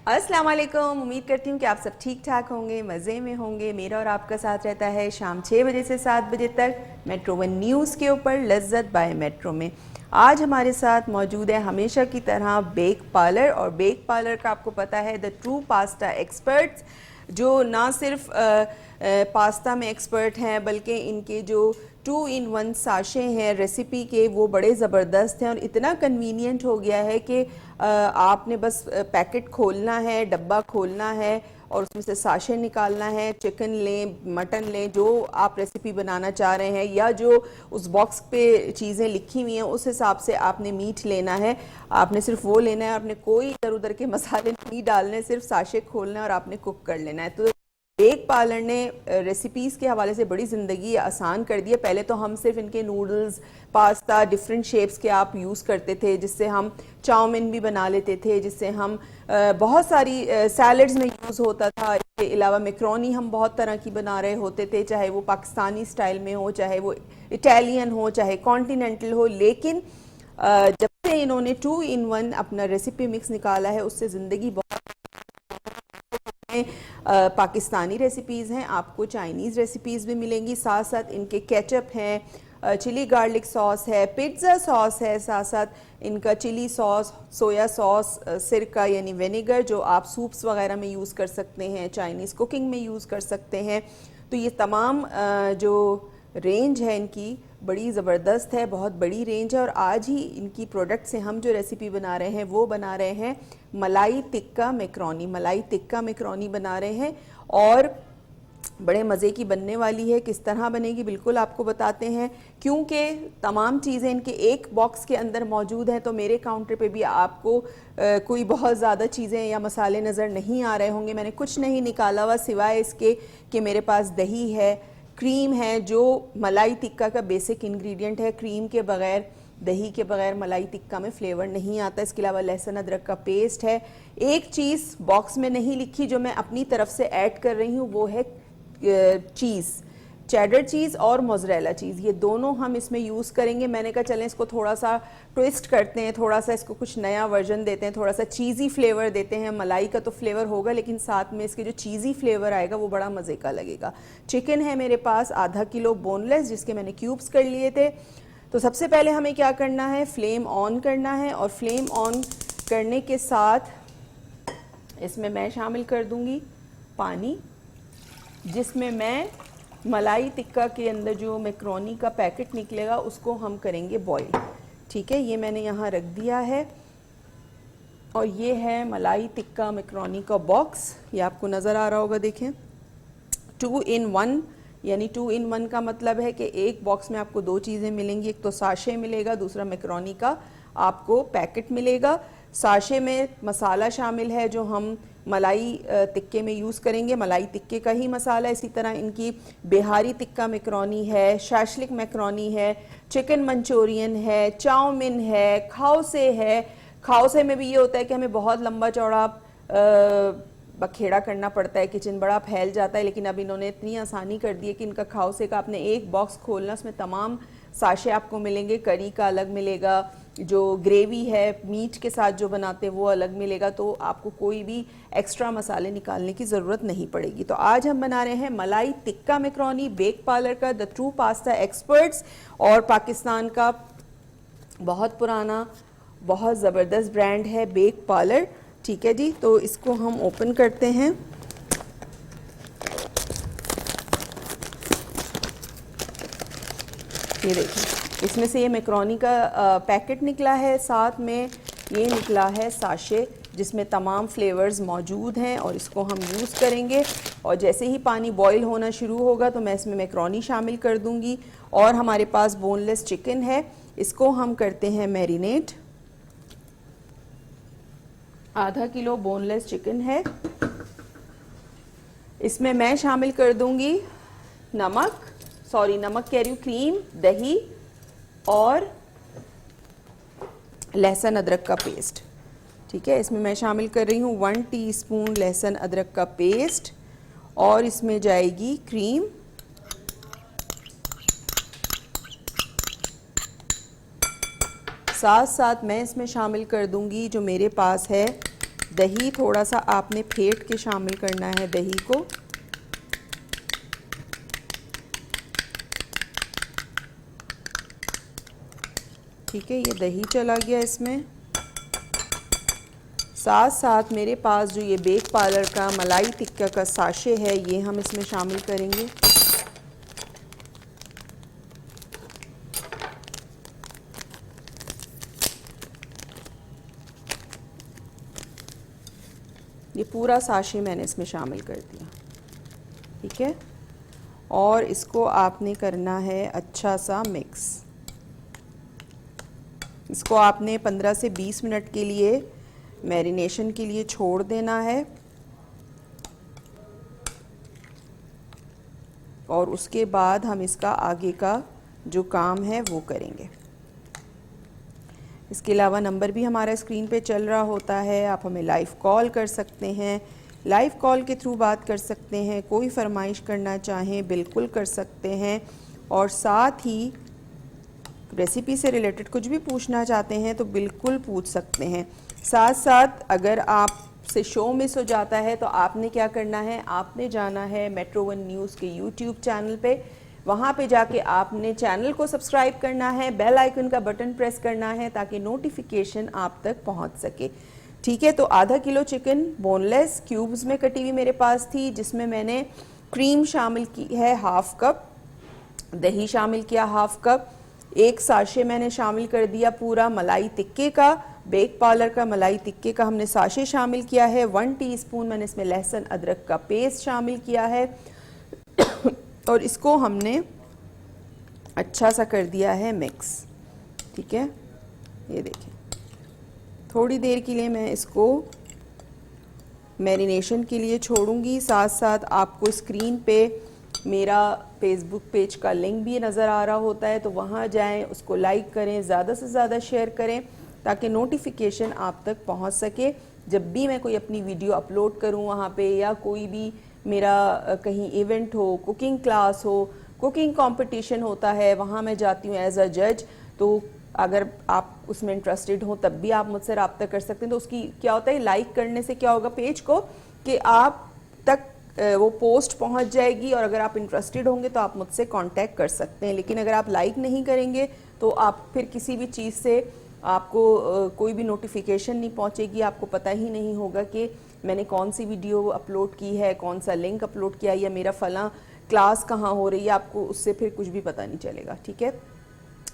अस्सलाम वालेकुम। उम्मीद करती हूँ कि आप सब ठीक ठाक होंगे, मज़े में होंगे। मेरा और आपका साथ रहता है शाम 6 बजे से 7 बजे तक मेट्रो वन न्यूज़ के ऊपर लज्जत बाय मेट्रो में। आज हमारे साथ मौजूद है हमेशा की तरह बेक पार्लर, और बेक पार्लर का आपको पता है द ट्रू पास्ता एक्सपर्ट्स, जो ना सिर्फ पास्ता में एक्सपर्ट हैं बल्कि इनके जो 2 in 1 साशे हैं रेसिपी के वो बड़े ज़बरदस्त हैं और इतना कन्वीनियंट हो गया है कि आपने बस पैकेट खोलना है, डब्बा खोलना है और उसमें से साशे निकालना है। चिकन लें, मटन लें, जो आप रेसिपी बनाना चाह रहे हैं या जो उस बॉक्स पे चीज़ें लिखी हुई हैं उस हिसाब से आपने मीट लेना है। आपने सिर्फ वो लेना है, आपने कोई इधर उधर के मसाले नहीं डालने, सिर्फ साशे खोलना है और आपने कुक कर लेना है। तो बेक पार्लर ने रेसिपीज़ के हवाले से बड़ी ज़िंदगी आसान कर दी है। पहले तो हम सिर्फ इनके नूडल्स, पास्ता, डिफरेंट शेप्स के आप यूज़ करते थे, जिससे हम चाउमीन भी बना लेते थे, जिससे हम बहुत सारी सैलड्स में यूज़ होता था। इसके अलावा मैक्रोनी हम बहुत तरह की बना रहे होते थे, चाहे वो पाकिस्तानी स्टाइल में हो, चाहे वो इटालियन हो, चाहे कॉन्टिनेंटल हो। लेकिन जब से इन्होंने 2 in 1 अपना रेसिपी मिक्स निकाला है उससे ज़िंदगी बहुत पाकिस्तानी रेसिपीज़ हैं, आपको चाइनीज़ रेसिपीज़ भी मिलेंगी। साथ साथ इनके केचप हैं, चिली गार्लिक सॉस है, पिज़्ज़ा सॉस है, साथ साथ इनका चिली सॉस, सोया सॉस, सिरका यानी विनेगर जो आप सूप्स वगैरह में यूज़ कर सकते हैं, चाइनीज़ कुकिंग में यूज़ कर सकते हैं। तो ये तमाम जो रेंज है इनकी बड़ी ज़बरदस्त है, बहुत बड़ी रेंज है। और आज ही इनकी प्रोडक्ट से हम जो रेसिपी बना रहे हैं वो बना रहे हैं मलाई टिक्का मैक्रोनी। मलाई टिक्का मैक्रोनी बना रहे हैं और बड़े मज़े की बनने वाली है। किस तरह बनेगी बिल्कुल आपको बताते हैं, क्योंकि तमाम चीज़ें इनके एक बॉक्स के अंदर मौजूद हैं। तो मेरे काउंटर पे भी आपको कोई बहुत ज़्यादा चीज़ें या मसाले नज़र नहीं आ रहे होंगे। मैंने कुछ नहीं निकाला हुआ सिवाय इसके कि मेरे पास दही है, क्रीम है, जो मलाई टिक्का का बेसिक इंग्रेडिएंट है। क्रीम के बगैर, दही के बगैर मलाई टिक्का में फ्लेवर नहीं आता। इसके अलावा लहसुन अदरक का पेस्ट है। एक चीज़ बॉक्स में नहीं लिखी जो मैं अपनी तरफ से ऐड कर रही हूँ, वो है चीज़, चेडर चीज़ और मोज़रेला चीज़। ये दोनों हम इसमें यूज़ करेंगे। मैंने कहा चलें इसको थोड़ा सा ट्विस्ट करते हैं, थोड़ा सा इसको कुछ नया वर्जन देते हैं, थोड़ा सा चीज़ी फ्लेवर देते हैं। मलाई का तो फ्लेवर होगा लेकिन साथ में इसके जो चीज़ी फ्लेवर आएगा वो बड़ा मज़े का लगेगा। चिकन है मेरे पास आधा किलो बोनलेस, जिसके मैंने क्यूब्स कर लिए थे। तो सबसे पहले हमें क्या करना है, फ्लेम ऑन करना है और फ्लेम ऑन करने के साथ इसमें मैं शामिल कर दूँगी पानी, जिसमें मैं मलाई टिक्का के अंदर जो मैक्रोनी का पैकेट निकलेगा उसको हम करेंगे बॉईल। ठीक है, ये मैंने यहाँ रख दिया है और ये है मलाई टिक्का मैक्रोनी का बॉक्स। ये आपको नज़र आ रहा होगा, देखें 2 in 1, यानी 2 in 1 का मतलब है कि एक बॉक्स में आपको दो चीज़ें मिलेंगी, एक तो साशे मिलेगा, दूसरा मैक्रोनी का आपको पैकेट मिलेगा। साशे में मसाला शामिल है जो हम मलाई टिक्के में यूज़ करेंगे, मलाई टिक्के का ही मसाला। इसी तरह इनकी बिहारी टिक्का मैक्रोनी है, शाशलिक मैक्रोनी है, चिकन मंचूरियन है, चाउमिन है, खाउसे है। खाउसे में भी ये होता है कि हमें बहुत लंबा चौड़ा बखेड़ा करना पड़ता है, किचन बड़ा फैल जाता है, लेकिन अब इन्होंने इतनी आसानी कर दी है कि इनका खाउसे का आपने एक बॉक्स खोलना, उसमें तमाम साशे आपको मिलेंगे। करी का अलग मिलेगा, जो ग्रेवी है मीट के साथ जो बनाते हैं वो अलग मिलेगा। तो आपको कोई भी एक्स्ट्रा मसाले निकालने की ज़रूरत नहीं पड़ेगी। तो आज हम बना रहे हैं मलाई टिक्का मैक्रोनी, बेक पार्लर का द ट्रू पास्ता एक्सपर्ट्स, और पाकिस्तान का बहुत पुराना बहुत ज़बरदस्त ब्रांड है बेक पार्लर। ठीक है जी, तो इसको हम ओपन करते हैं। ये देखिए, इसमें से ये मैक्रोनी का पैकेट निकला है, साथ में ये निकला है साशे जिसमें तमाम फ्लेवर्स मौजूद हैं और इसको हम यूज़ करेंगे। और जैसे ही पानी बॉईल होना शुरू होगा तो मैं इसमें मैक्रोनी शामिल कर दूंगी। और हमारे पास बोनलेस चिकन है, इसको हम करते हैं मैरिनेट। आधा किलो बोनलेस चिकन है, इसमें मैं शामिल कर दूंगी नमक कह रही हूँ, क्रीम, दही और लहसुन अदरक का पेस्ट। ठीक है, इसमें मैं शामिल कर रही हूँ 1 टीस्पून लहसुन अदरक का पेस्ट, और इसमें जाएगी क्रीम, साथ साथ मैं इसमें शामिल कर दूंगी जो मेरे पास है दही थोड़ा सा आपने फेंट के शामिल करना है दही को। ठीक है, ये दही चला गया इसमें। साथ साथ मेरे पास जो ये बेक पार्लर का मलाई टिक्का का साशे है, ये हम इसमें शामिल करेंगे। ये पूरा साशे मैंने इसमें शामिल कर दिया। ठीक है, और इसको आपने करना है अच्छा सा मिक्स। इसको आपने 15 से 20 मिनट के लिए मैरिनेशन के लिए छोड़ देना है, और उसके बाद हम इसका आगे का जो काम है वो करेंगे। इसके अलावा नंबर भी हमारा स्क्रीन पे चल रहा होता है, आप हमें लाइव कॉल कर सकते हैं, लाइव कॉल के थ्रू बात कर सकते हैं। कोई फरमाइश करना चाहें बिल्कुल कर सकते हैं, और साथ ही रेसिपी से रिलेटेड कुछ भी पूछना चाहते हैं तो बिल्कुल पूछ सकते हैं। साथ साथ अगर आपसे शो मिस हो जाता है तो आपने क्या करना है, आपने जाना है मेट्रो वन न्यूज़ के यूट्यूब चैनल पे। वहाँ पे जाके आपने चैनल को सब्सक्राइब करना है, बेल आइकन का बटन प्रेस करना है ताकि नोटिफिकेशन आप तक पहुँच सके। ठीक है, तो आधा किलो चिकन बोनलेस क्यूब्स में कटी हुई मेरे पास थी, जिसमें मैंने क्रीम शामिल की है हाफ कप, दही शामिल किया हाफ कप, एक साशे मैंने शामिल कर दिया पूरा मलाई टिक्के का, बेक पार्लर का मलाई टिक्के का हमने साशे शामिल किया है। 1 टीस्पून मैंने इसमें लहसुन अदरक का पेस्ट शामिल किया है और इसको हमने अच्छा सा कर दिया है मिक्स। ठीक है, ये देखिए, थोड़ी देर के लिए मैं इसको मैरिनेशन के लिए छोड़ूंगी। साथ साथ आपको स्क्रीन पे मेरा फेसबुक पेज का लिंक भी नज़र आ रहा होता है, तो वहाँ जाएं, उसको लाइक करें, ज़्यादा से ज़्यादा शेयर करें ताकि नोटिफिकेशन आप तक पहुँच सके। जब भी मैं कोई अपनी वीडियो अपलोड करूँ वहाँ पे, या कोई भी मेरा कहीं इवेंट हो, कुकिंग क्लास हो, कुकिंग कंपटीशन होता है, वहाँ मैं जाती हूँ एज अ जज, तो अगर आप उसमें इंटरेस्टेड हो तब भी आप मुझसे रब्ता कर सकते हैं। तो उसकी क्या होता है, लाइक करने से क्या होगा पेज को कि आप तक वो पोस्ट पहुंच जाएगी, और अगर आप इंटरेस्टेड होंगे तो आप मुझसे कांटेक्ट कर सकते हैं। लेकिन अगर आप लाइक नहीं करेंगे तो आप फिर किसी भी चीज़ से आपको कोई भी नोटिफिकेशन नहीं पहुंचेगी, आपको पता ही नहीं होगा कि मैंने कौन सी वीडियो अपलोड की है, कौन सा लिंक अपलोड किया, या मेरा फलां क्लास कहाँ हो रही है, आपको उससे फिर कुछ भी पता नहीं चलेगा। ठीक है,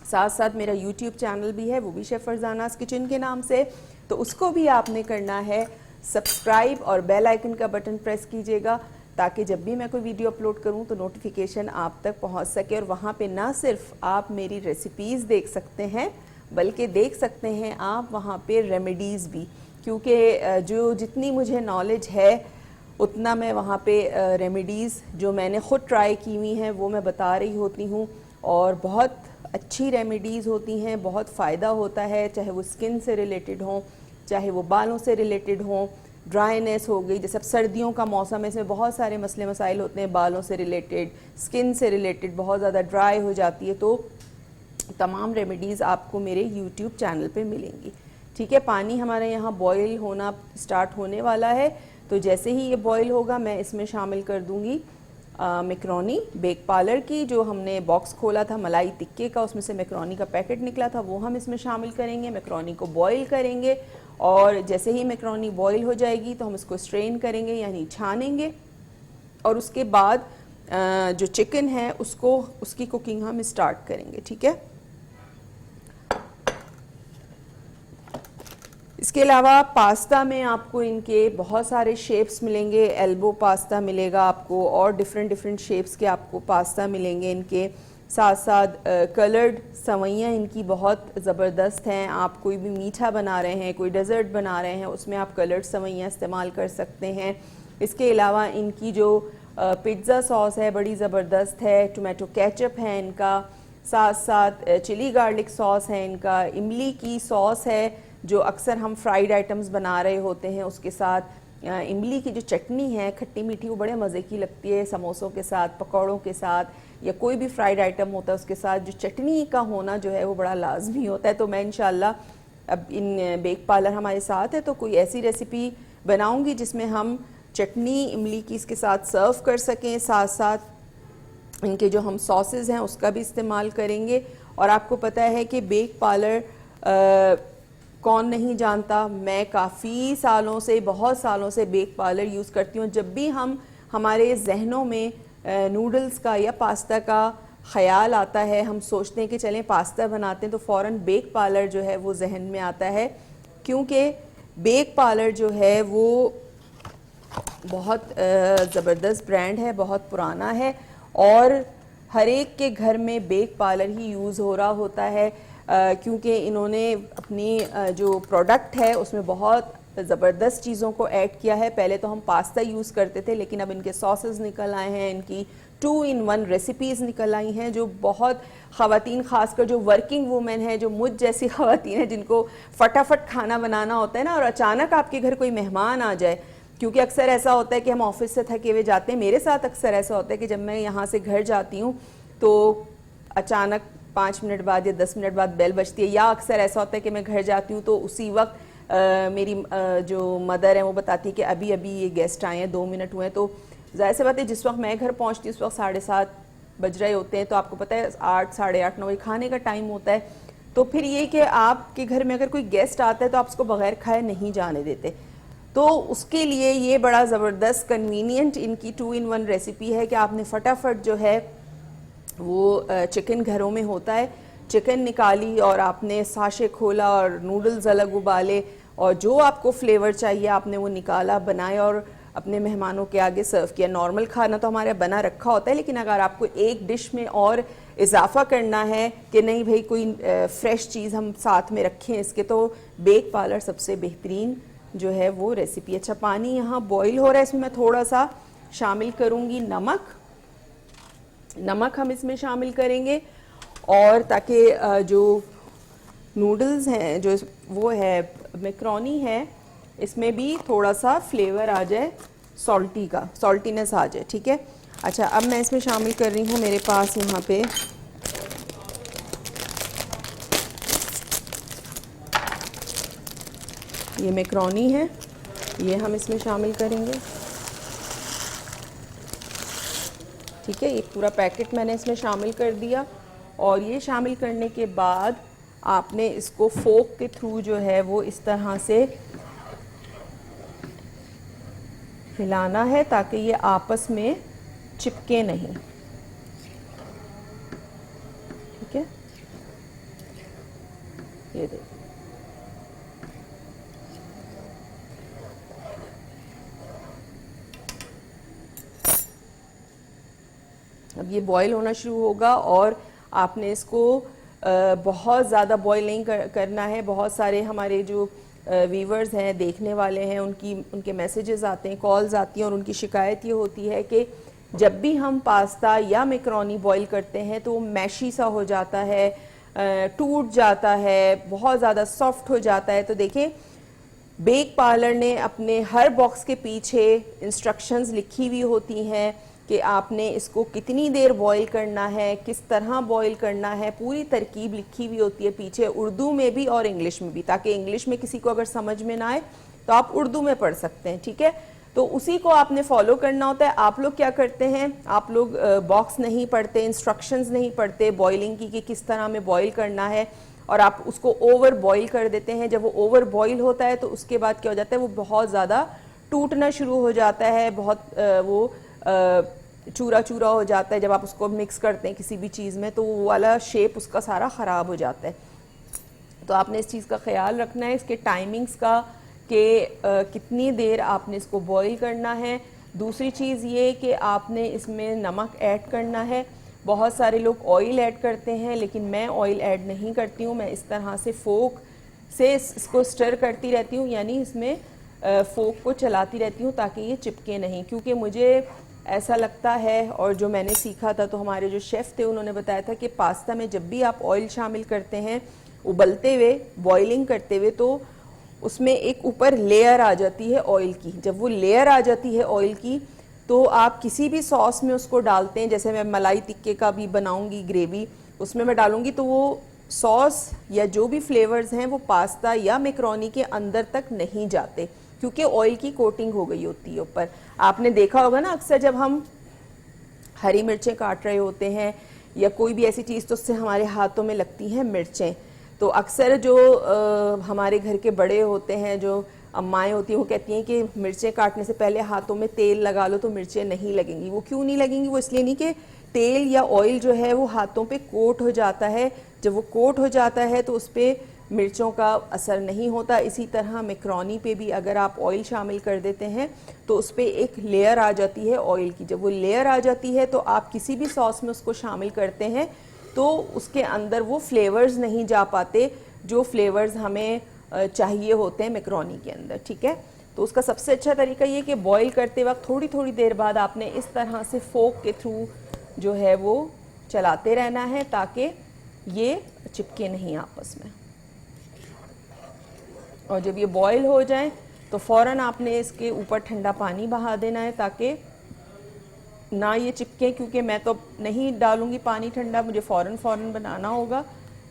साथ साथ मेरा यूट्यूब चैनल भी है, वो भी शेफ़ फरजानास किचन के नाम से, तो उसको भी आपने करना है सब्सक्राइब, और बेल आइकन का बटन प्रेस कीजिएगा ताकि जब भी मैं कोई वीडियो अपलोड करूं तो नोटिफिकेशन आप तक पहुंच सके। और वहां पे ना सिर्फ आप मेरी रेसिपीज़ देख सकते हैं, बल्कि देख सकते हैं आप वहां पे रेमेडीज़ भी, क्योंकि जो जितनी मुझे नॉलेज है उतना मैं वहाँ पे रेमेडीज़ जो मैंने ख़ुद ट्राई की हुई हैं वो मैं बता रही होती हूँ, और बहुत अच्छी रेमेडीज़ होती हैं, बहुत फ़ायदा होता है, चाहे वो स्किन से रिलेटेड हों, चाहे वो बालों से रिलेटेड हों, ड्राइनेस हो गई, जैसे अब सर्दियों का मौसम है, इसमें बहुत सारे मसले मसाइल होते हैं, बालों से रिलेटेड, स्किन से रिलेटेड, बहुत ज़्यादा ड्राई हो जाती है, तो तमाम रेमेडीज़ आपको मेरे यूट्यूब चैनल पे मिलेंगी। ठीक है, पानी हमारे यहाँ बॉयल होना स्टार्ट होने वाला है, तो जैसे ही ये बॉयल होगा मैं इसमें शामिल कर दूँगी मैक्रोनी बेक पार्लर की, जो हमने बॉक्स खोला था मलाई टिक्के का, उसमें से मैक्रोनी का पैकेट निकला था, वो हम इसमें शामिल करेंगे। मैक्रोनी को बॉईल करेंगे, और जैसे ही मैक्रोनी बॉईल हो जाएगी तो हम इसको स्ट्रेन करेंगे, यानी छानेंगे, और उसके बाद जो चिकन है उसको उसकी कुकिंग हम स्टार्ट करेंगे। ठीक है, इसके अलावा पास्ता में आपको इनके बहुत सारे शेप्स मिलेंगे, एल्बो पास्ता मिलेगा आपको, और डिफरेंट शेप्स के आपको पास्ता मिलेंगे इनके। साथ साथ कलर्ड सवैयाँ इनकी बहुत ज़बरदस्त हैं। आप कोई भी मीठा बना रहे हैं, कोई डेज़र्ट बना रहे हैं, उसमें आप कलर्ड सवैयाँ इस्तेमाल कर सकते हैं। इसके अलावा इनकी जो पिज़्ज़ा सॉस है बड़ी ज़बरदस्त है, टोमेटो केचप है इनका, साथ साथ चिली गार्लिक सॉस है इनका, इमली की सॉस है जो अक्सर हम फ्राइड आइटम्स बना रहे होते हैं उसके साथ। इमली की जो चटनी है खट्टी मीठी, वो बड़े मज़े की लगती है समोसों के साथ, पकौड़ों के साथ, या कोई भी फ्राइड आइटम होता है उसके साथ जो चटनी का होना जो है वो बड़ा लाजमी होता है। तो मैं इंशाल्लाह, अब इन बेक पार्लर हमारे साथ है तो कोई ऐसी रेसिपी बनाऊंगी जिसमें हम चटनी इमली की इसके साथ सर्व कर सकें, साथ साथ इनके जो हम सॉसेज हैं उसका भी इस्तेमाल करेंगे। और आपको पता है कि बेक पार्लर कौन नहीं जानता, मैं काफ़ी सालों से, बहुत सालों से बेक पार्लर यूज़ करती हूँ। जब भी हमारे जहनों में नूडल्स का या पास्ता का ख़याल आता है, हम सोचते हैं कि चलें पास्ता बनाते हैं, तो फ़ौरन बेक पार्लर जो है वो जहन में आता है, क्योंकि बेक पार्लर जो है वो बहुत ज़बरदस्त ब्रांड है, बहुत पुराना है और हर एक के घर में बेक पार्लर ही यूज़ हो रहा होता है, क्योंकि इन्होंने अपनी जो प्रोडक्ट है उसमें बहुत ज़बरदस्त चीज़ों को ऐड किया है। पहले तो हम पास्ता यूज़ करते थे, लेकिन अब इनके सॉसेस निकल आए हैं, इनकी 2-in-1 रेसिपीज़ निकल आई हैं, जो बहुत ख़वातीन, ख़ासकर जो वर्किंग वूमेन है, जो मुझ जैसी ख़वातीन है जिनको फटाफट खाना बनाना होता है ना, और अचानक आपके घर कोई मेहमान आ जाए, क्योंकि अक्सर ऐसा होता है कि हम ऑफिस से थके हुए जाते हैं, मेरे साथ अक्सर ऐसा होता है कि जब मैं यहाँ से घर जाती हूँ तो अचानक 5 मिनट बाद या 10 मिनट बाद बेल बजती है, या अक्सर ऐसा होता है कि मैं घर जाती हूँ तो उसी वक्त मेरी जो मदर है वो बताती है कि अभी अभी ये गेस्ट आए हैं, 2 मिनट हुए हैं। तो जाहिर सी बात है जिस वक्त मैं घर पहुँचती हूँ उस वक्त 7:30 बज रहे होते हैं, तो आपको पता है 8, 8:30, 9 बजे खाने का टाइम होता है। तो फिर ये कि आपके घर में अगर कोई गेस्ट आता है तो आप उसको बगैर खाए नहीं जाने देते, तो उसके लिए ये बड़ा ज़बरदस्त कन्वीनियंट इनकी 2-in-1 रेसिपी है कि आपने फटाफट जो है वो चिकन घरों में होता है, चिकन निकाली और आपने साशे खोला और नूडल्स अलग उबाले और जो आपको फ्लेवर चाहिए आपने वो निकाला, बनाए और अपने मेहमानों के आगे सर्व किया। नॉर्मल खाना तो हमारे बना रखा होता है, लेकिन अगर आपको एक डिश में और इजाफा करना है कि नहीं भाई कोई फ्रेश चीज़ हम साथ में रखें इसके, तो बेक पार्लर सबसे बेहतरीन जो है वो रेसिपी। अच्छा, पानी यहाँ बॉईल हो रहा है, इसमें मैं थोड़ा सा शामिल करूँगी नमक हम इसमें शामिल करेंगे, और ताकि जो नूडल्स हैं, जो वो है मैक्रोनी है, इसमें भी थोड़ा सा फ्लेवर आ जाए, सॉल्टीनेस आ जाए, ठीक है। अच्छा, अब मैं इसमें शामिल कर रही हूँ, मेरे पास यहाँ पे ये मैक्रोनी है, ये हम इसमें शामिल करेंगे, ठीक है। ये पूरा पैकेट मैंने इसमें शामिल कर दिया, और ये शामिल करने के बाद आपने इसको फोक के थ्रू जो है वो इस तरह से हिलाना है ताकि ये आपस में चिपके नहीं, ठीक है। ये देखिए, अब ये बॉईल होना शुरू होगा और आपने इसको बहुत ज़्यादा बॉईल नहीं करना है। बहुत सारे हमारे जो व्यूवर्स हैं, देखने वाले हैं, उनके मैसेजेस आते हैं, कॉल्स आती हैं, और उनकी शिकायत ये होती है कि जब भी हम पास्ता या मैक्रोनी बॉईल करते हैं तो वो मैशी सा हो जाता है, टूट जाता है, बहुत ज़्यादा सॉफ्ट हो जाता है। तो देखें, बेक पार्लर ने अपने हर बॉक्स के पीछे इंस्ट्रक्शंस लिखी हुई होती हैं कि आपने इसको कितनी देर बॉईल करना है, किस तरह बॉईल करना है, पूरी तरकीब लिखी हुई होती है पीछे, उर्दू में भी और इंग्लिश में भी, ताकि इंग्लिश में किसी को अगर समझ में ना आए तो आप उर्दू में पढ़ सकते हैं, ठीक है। तो उसी को आपने फॉलो करना होता है। आप लोग क्या करते हैं, आप लोग बॉक्स नहीं पढ़ते, इंस्ट्रक्शंस नहीं पढ़ते बॉइलिंग की कि किस तरह में बॉईल करना है, और आप उसको ओवर बॉईल कर देते हैं। जब वो ओवर बॉईल होता है तो उसके बाद क्या हो जाता है, वो बहुत ज़्यादा टूटना शुरू हो जाता है, बहुत वो चूरा चूरा हो जाता है। जब आप उसको मिक्स करते हैं किसी भी चीज़ में तो वो वाला शेप उसका सारा ख़राब हो जाता है। तो आपने इस चीज़ का ख्याल रखना है, इसके टाइमिंग्स का, कि कितनी देर आपने इसको बॉईल करना है। दूसरी चीज़ ये कि आपने इसमें नमक ऐड करना है। बहुत सारे लोग ऑयल ऐड करते हैं, लेकिन मैं ऑयल ऐड नहीं करती हूँ। मैं इस तरह से फोक से इसको स्टर करती रहती हूँ, यानी इसमें फोक को चलाती रहती हूँ ताकि ये चिपके नहीं। क्योंकि मुझे ऐसा लगता है, और जो मैंने सीखा था, तो हमारे जो शेफ़ थे उन्होंने बताया था कि पास्ता में जब भी आप ऑयल शामिल करते हैं उबलते हुए, बॉइलिंग करते हुए, तो उसमें एक ऊपर लेयर आ जाती है ऑयल की। जब वो लेयर आ जाती है ऑयल की तो आप किसी भी सॉस में उसको डालते हैं, जैसे मैं मलाई टिक्के का भी बनाऊंगी ग्रेवी, उसमें मैं डालूंगी, तो वो सॉस या जो भी फ्लेवर्स हैं वो पास्ता या मैक्रोनी के अंदर तक नहीं जाते। क्योंकि ऑयल की कोटिंग हो गई होती है ऊपर। आपने देखा होगा ना अक्सर जब हम हरी मिर्चें काट रहे होते हैं या कोई भी ऐसी चीज़, तो उससे हमारे हाथों में लगती हैं मिर्चें। तो अक्सर जो हमारे घर के बड़े होते हैं, जो अम्माएँ होती हैं, वो कहती हैं कि मिर्चें काटने से पहले हाथों में तेल लगा लो तो मिर्चें नहीं लगेंगी। वो क्यों नहीं लगेंगी? वो इसलिए नहीं कि तेल या ऑयल जो है वो हाथों पे कोट हो जाता है। जब वो कोट हो जाता है तो उस पर मिर्चों का असर नहीं होता। इसी तरह मैक्रोनी पे भी अगर आप ऑयल शामिल कर देते हैं तो उस पर एक लेयर आ जाती है ऑयल की। जब वो लेयर आ जाती है तो आप किसी भी सॉस में उसको शामिल करते हैं तो उसके अंदर वो फ्लेवर्स नहीं जा पाते जो फ्लेवर्स हमें चाहिए होते हैं मैक्रोनी के अंदर, ठीक है। तो उसका सबसे अच्छा तरीका ये कि बॉईल करते वक्त थोड़ी थोड़ी देर बाद आपने इस तरह से फोक के थ्रू जो है वो चलाते रहना है ताकि ये चिपके नहीं आपस में। और जब ये बॉईल हो जाए तो फ़ौरन आपने इसके ऊपर ठंडा पानी बहा देना है ताकि ना ये चिपके, क्योंकि मैं तो नहीं डालूंगी पानी ठंडा, मुझे फ़ौरन बनाना होगा।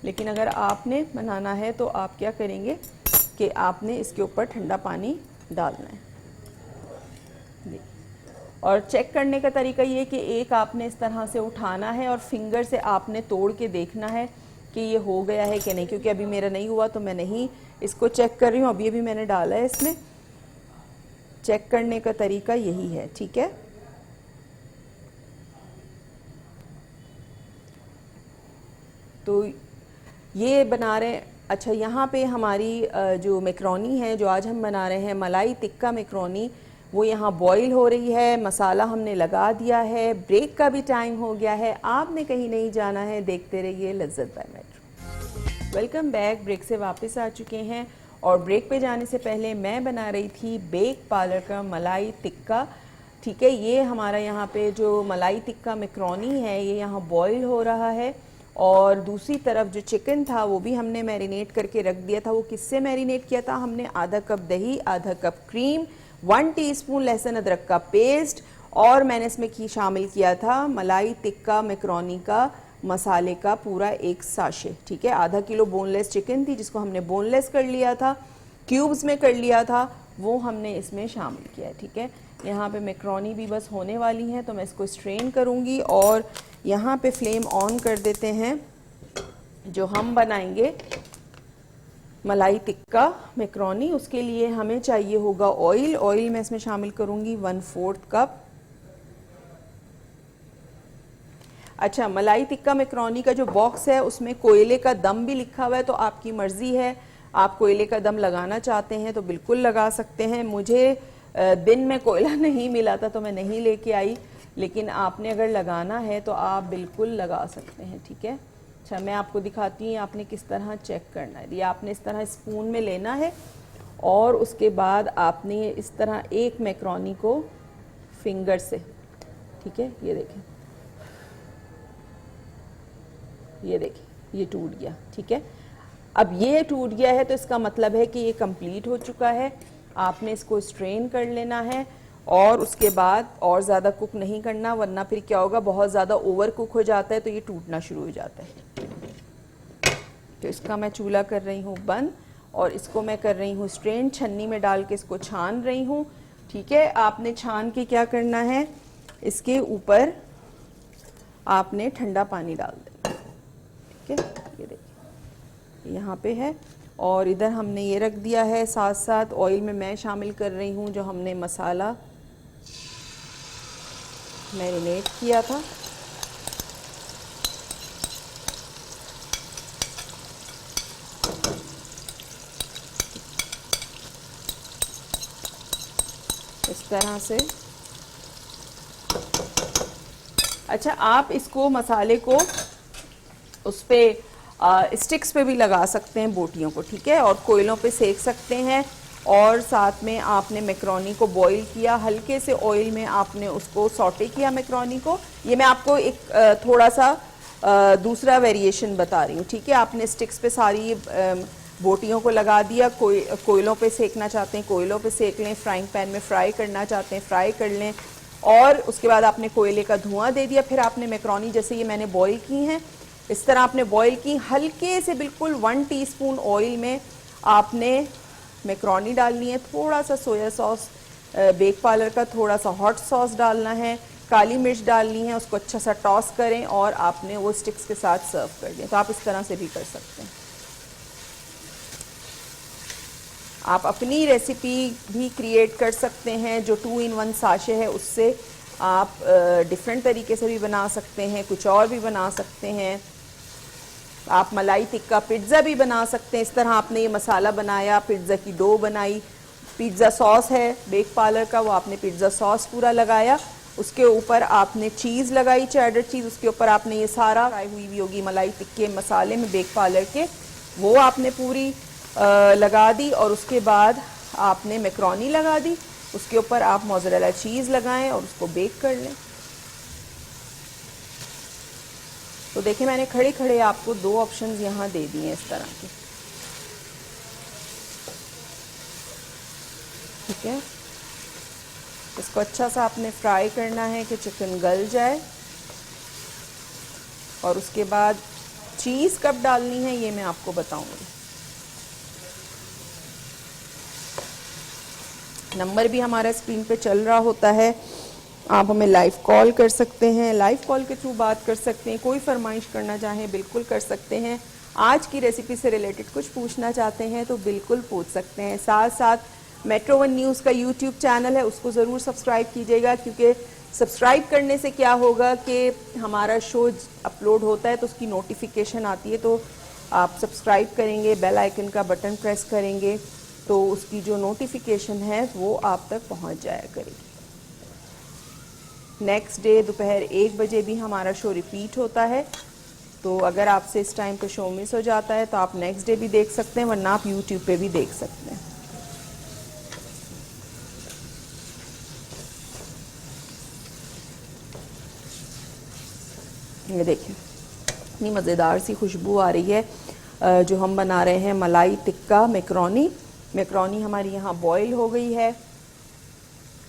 लेकिन अगर आपने बनाना है तो आप क्या करेंगे कि आपने इसके ऊपर ठंडा पानी डालना है। और चेक करने का तरीका ये कि एक आपने इस तरह से उठाना है और फिंगर से आपने तोड़ के देखना है कि ये हो गया है कि नहीं, क्योंकि अभी मेरा नहीं हुआ तो मैं नहीं इसको चेक कर रही हूँ। अभी मैंने डाला है इसमें। चेक करने का तरीका यही है, ठीक है। तो ये बना रहे हैं। अच्छा, यहाँ पे हमारी जो मैक्रोनी है जो आज हम बना रहे हैं, मलाई टिक्का मैक्रोनी, वो यहाँ बॉईल हो रही है। मसाला हमने लगा दिया है। ब्रेक का भी टाइम हो गया है। आपने कहीं नहीं जाना है, देखते रहिए Lazzat by Metro. Welcome back. Break से वापस आ चुके हैं और ब्रेक पे जाने से पहले मैं बना रही थी बेक पार्लर का मलाई टिक्का, ठीक है। ये हमारा यहाँ पे जो मलाई टिक्का मैक्रोनी है ये यहाँ बॉईल हो रहा है। और दूसरी तरफ जो चिकन था वो भी हमने मैरिनेट करके रख दिया था। वो किससे मैरिनेट किया था हमने? आधा कप दही, आधा कप क्रीम, 1 टीस्पून लहसुन अदरक का पेस्ट, और मैंने इसमें शामिल किया था मलाई टिक्का मैक्रोनी का मसाले का पूरा एक साशे, ठीक है। आधा किलो बोनलेस चिकन थी जिसको हमने बोनलेस कर लिया था, क्यूब्स में कर लिया था, वो हमने इसमें शामिल किया है, ठीक है। यहाँ पे मैक्रोनी भी बस होने वाली हैं तो मैं इसको स्ट्रेन करूँगी और यहाँ पे फ्लेम ऑन कर देते हैं। जो हम बनाएंगे मलाई टिक्का मैक्रोनी, उसके लिए हमें चाहिए होगा ऑयल। ऑयल मैं इसमें शामिल करूँगी 1/4 कप। अच्छा, मलाई टिक्का मैक्रोनी का जो बॉक्स है उसमें कोयले का दम भी लिखा हुआ है, तो आपकी मर्ज़ी है, आप कोयले का दम लगाना चाहते हैं तो बिल्कुल लगा सकते हैं। मुझे दिन में कोयला नहीं मिला था तो मैं नहीं लेके आई, लेकिन आपने अगर लगाना है तो आप बिल्कुल लगा सकते हैं, ठीक है। अच्छा, मैं आपको दिखाती हूँ आपने किस तरह चेक करना है। ये आपने इस तरह स्पून में लेना है और उसके बाद आपने इस तरह एक मैक्रोनी को फिंगर से, ठीक है, ये देखें, ये देखिए ये टूट गया, ठीक है। अब ये टूट गया है तो इसका मतलब है कि ये कंप्लीट हो चुका है। आपने इसको स्ट्रेन कर लेना है और उसके बाद और ज़्यादा कुक नहीं करना, वरना फिर क्या होगा, बहुत ज़्यादा ओवर कुक हो जाता है तो ये टूटना शुरू हो जाता है। तो इसका मैं चूल्हा कर रही हूँ बंद और इसको मैं कर रही हूँ स्ट्रेन, छन्नी में डाल के इसको छान रही हूँ, ठीक है। आपने छान के क्या करना है, इसके ऊपर आपने ठंडा पानी डाल देना, ठीक है। ये देखिए यहाँ पे है और इधर हमने ये रख दिया है। साथ साथ ऑयल में मैं शामिल कर रही हूँ जो हमने मसाला मैरिनेट किया था। इस तरह से। अच्छा, आप इसको मसाले को उस पे स्टिक्स पे भी लगा सकते हैं, बोटियों को, ठीक है, और कोयलों पे सेक सकते हैं। और साथ में आपने मैक्रोनी को बॉईल किया, हल्के से ऑयल में आपने उसको सॉटे किया मैक्रोनी को। ये मैं आपको एक थोड़ा सा दूसरा वेरिएशन बता रही हूँ, ठीक है। आपने स्टिक्स पे सारी बोटियों को लगा दिया। कोयलों पे सेकना चाहते हैं कोयलों पे सेक लें, फ्राइंग पैन में फ्राई करना चाहते हैं फ्राई कर लें, और उसके बाद आपने कोयले का धुआं दे दिया। फिर आपने मैक्रोनी जैसे ये मैंने बॉईल की हैं इस तरह आपने बॉईल की, हल्के से बिल्कुल 1 टीस्पून ऑयल में आपने मैक्रोनी डालनी है, थोड़ा सा सोया सॉस बेक पार्लर का थोड़ा सा हॉट सॉस डालना है, काली मिर्च डालनी है, उसको अच्छा सा टॉस करें और आपने वो स्टिक्स के साथ सर्व कर दिया। तो आप इस तरह से भी कर सकते हैं। आप अपनी रेसिपी भी क्रिएट कर सकते हैं, जो 2 in 1 साशे है उससे आप डिफरेंट तरीके से भी बना सकते हैं, कुछ और भी बना सकते हैं। आप मलाई टिक्का पिज़्ज़ा भी बना सकते हैं। इस तरह आपने ये मसाला बनाया, पिज़्ज़ा की डो बनाई, पिज़्ज़ा सॉस है बेक पार्लर का, वो आपने पिज़्ज़ा सॉस पूरा लगाया, उसके ऊपर आपने चीज़ लगाई, चेडर चीज़, उसके ऊपर आपने ये सारा फ्राई हुई भी होगी मलाई टिक्के मसाले में बेक पार्लर के, वो आपने पूरी लगा दी, और उसके बाद आपने मैक्रोनी लगा दी, उसके ऊपर आप मोज़रेला चीज़ लगाएं और उसको बेक कर लें। तो देखिए मैंने खड़े खड़े आपको 2 ऑप्शंस यहाँ दे दिए इस तरह के, ठीक है। इसको अच्छा सा आपने फ्राई करना है कि चिकन गल जाए, और उसके बाद चीज़ कब डालनी है ये मैं आपको बताऊंगी। नंबर भी हमारा स्क्रीन पे चल रहा होता है, आप हमें लाइव कॉल कर सकते हैं, लाइव कॉल के थ्रू बात कर सकते हैं, कोई फरमाइश करना चाहें बिल्कुल कर सकते हैं, आज की रेसिपी से रिलेटेड कुछ पूछना चाहते हैं तो बिल्कुल पूछ सकते हैं। साथ साथ मेट्रो 1 न्यूज़ का यूट्यूब चैनल है, उसको ज़रूर सब्सक्राइब कीजिएगा, क्योंकि सब्सक्राइब करने से क्या होगा कि हमारा शो अपलोड होता है तो उसकी नोटिफिकेशन आती है, तो आप सब्सक्राइब करेंगे, बेल आइकन का बटन प्रेस करेंगे तो उसकी जो नोटिफिकेशन है वो आप तक पहुंच जाया करेगी। नेक्स्ट डे दोपहर 1 बजे भी हमारा शो रिपीट होता है, तो अगर आपसे इस टाइम पे शो मिस हो जाता है तो आप नेक्स्ट डे भी देख सकते हैं, वरना आप यूट्यूब पे भी देख सकते हैं। ये देखिए इतनी मज़ेदार सी खुशबू आ रही है। जो हम बना रहे हैं मलाई टिक्का मैक्रोनी, मैक्रोनी हमारी यहाँ बॉईल हो गई है।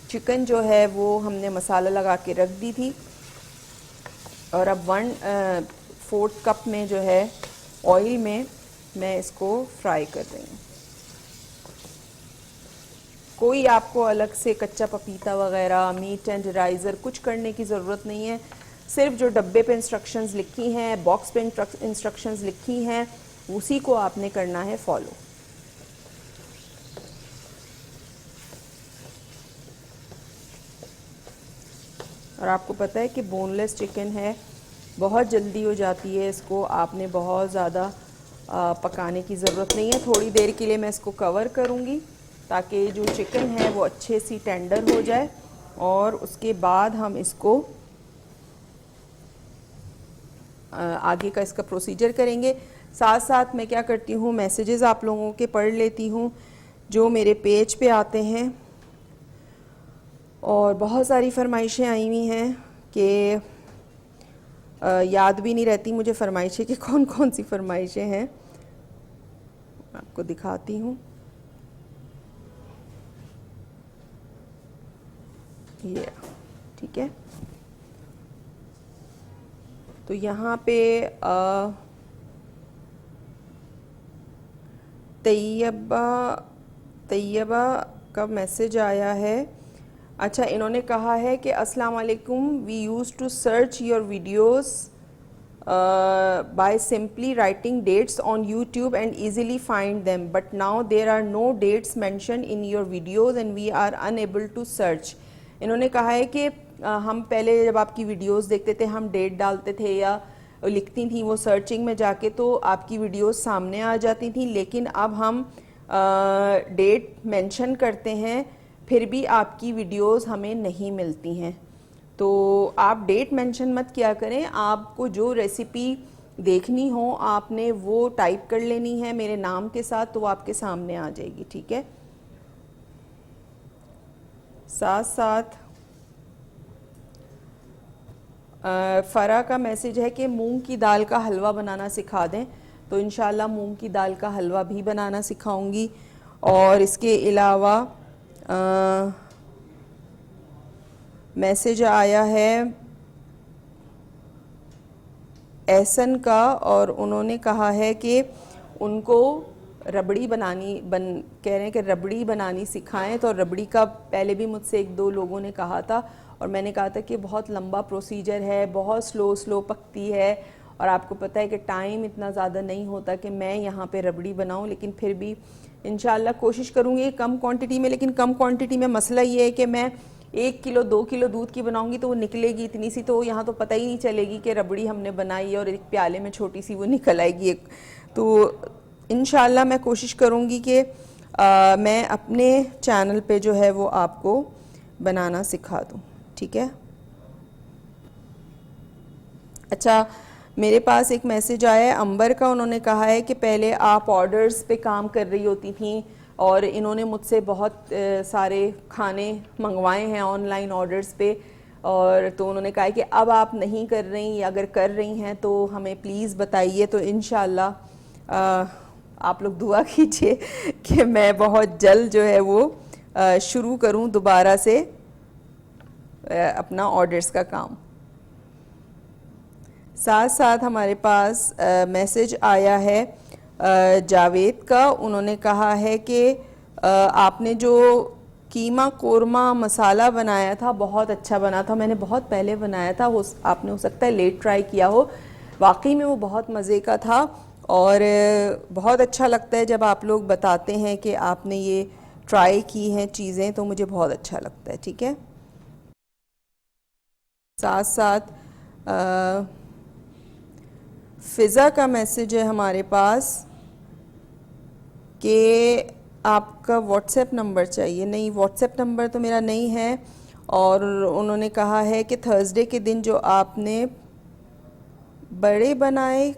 चिकन जो है वो हमने मसाला लगा के रख दी थी, और अब 1/4 कप में जो है ऑयल में मैं इसको फ्राई कर रही हूँ। कोई आपको अलग से कच्चा पपीता वगैरह मीट टेंडराइज़र कुछ करने की ज़रूरत नहीं है, सिर्फ जो डब्बे पे इंस्ट्रक्शंस लिखी हैं, बॉक्स पे इंस्ट्रक्शंस लिखी हैं, उसी को आपने करना है फॉलो। और आपको पता है कि बोनलेस चिकन है, बहुत जल्दी हो जाती है, इसको आपने बहुत ज़्यादा पकाने की ज़रूरत नहीं है। थोड़ी देर के लिए मैं इसको कवर करूँगी ताकि जो चिकन है वो अच्छे सी टेंडर हो जाए, और उसके बाद हम इसको आगे का इसका प्रोसीजर करेंगे। साथ साथ मैं क्या करती हूँ, मैसेजेस आप लोगों के पढ़ लेती हूँ जो मेरे पेज पे आते हैं, और बहुत सारी फरमाइशें आई हुई हैं कि याद भी नहीं रहती मुझे फरमाइशें कि कौन कौन सी फरमाइशें हैं। आपको दिखाती हूँ, ये ठीक है। तो यहाँ पे तैयबा का मैसेज आया है। अच्छा, इन्होंने कहा है कि अस्सलाम वालेकुम, we use to search your videos by simply writing dates on YouTube and easily find them, but now there are no dates mentioned in your videos and we are unable to search। इन्होंने कहा है कि हम पहले जब आपकी videos देखते थे हम डेट डालते थे या लिखती थी वो सर्चिंग में जाके, तो आपकी वीडियोस सामने आ जाती थी, लेकिन अब हम डेट मेंशन करते हैं फिर भी आपकी वीडियोस हमें नहीं मिलती हैं। तो आप डेट मेंशन मत किया करें, आपको जो रेसिपी देखनी हो आपने वो टाइप कर लेनी है मेरे नाम के साथ, तो वो आपके सामने आ जाएगी, ठीक है। साथ साथ फ़रा का मैसेज है कि मूंग की दाल का हलवा बनाना सिखा दें, तो इंशाल्लाह मूंग की दाल का हलवा भी बनाना सिखाऊंगी। और इसके अलावा मैसेज आया है एहसन का, और उन्होंने कहा है कि उनको रबड़ी कह रहे हैं कि रबड़ी बनानी सिखाएं। तो रबड़ी का पहले भी मुझसे एक दो लोगों ने कहा था और मैंने कहा था कि बहुत लंबा प्रोसीजर है, बहुत स्लो पकती है और आपको पता है कि टाइम इतना ज़्यादा नहीं होता कि मैं यहाँ पे रबड़ी बनाऊँ, लेकिन फिर भी इंशाल्लाह कोशिश करूँगी कम क्वांटिटी में। लेकिन कम क्वांटिटी में मसला ये है कि मैं 1 किलो 2 किलो दूध की बनाऊंगी तो वो निकलेगी इतनी सी, तो यहाँ तो पता ही नहीं चलेगी कि रबड़ी हमने बनाई और एक प्याले में छोटी सी वो निकल आएगी एक। तो इंशाल्लाह मैं कोशिश करूँगी कि मैं अपने चैनल पे जो है वो आपको बनाना सिखा दूँ, ठीक है। अच्छा, मेरे पास एक मैसेज आया है अंबर का। उन्होंने कहा है कि पहले आप ऑर्डर्स पे काम कर रही होती थी और इन्होंने मुझसे बहुत सारे खाने मंगवाए हैं ऑनलाइन ऑर्डर्स पे, और तो उन्होंने कहा है कि अब आप नहीं कर रही, अगर कर रही हैं तो हमें प्लीज़ बताइए। तो इंशाल्लाह आप लोग दुआ कीजिए कि मैं बहुत जल्द जो है वो शुरू करूं दोबारा से अपना ऑर्डर्स का काम। साथ साथ हमारे पास मैसेज आया है जावेद का। उन्होंने कहा है कि आपने जो कीमा कोरमा मसाला बनाया था बहुत अच्छा बना था। मैंने बहुत पहले बनाया था, वो आपने हो सकता है लेट ट्राई किया हो। वाकई में वो बहुत मज़े का था और बहुत अच्छा लगता है जब आप लोग बताते हैं कि आपने ये ट्राई की हैं चीज़ें, तो मुझे बहुत अच्छा लगता है, ठीक है। साथ साथ फ़िज़ा का मैसेज है हमारे पास कि आपका व्हाट्सएप नंबर चाहिए। नहीं, व्हाट्सएप नंबर तो मेरा नहीं है। और उन्होंने कहा है कि थर्सडे के दिन जो आपने बड़े बनाए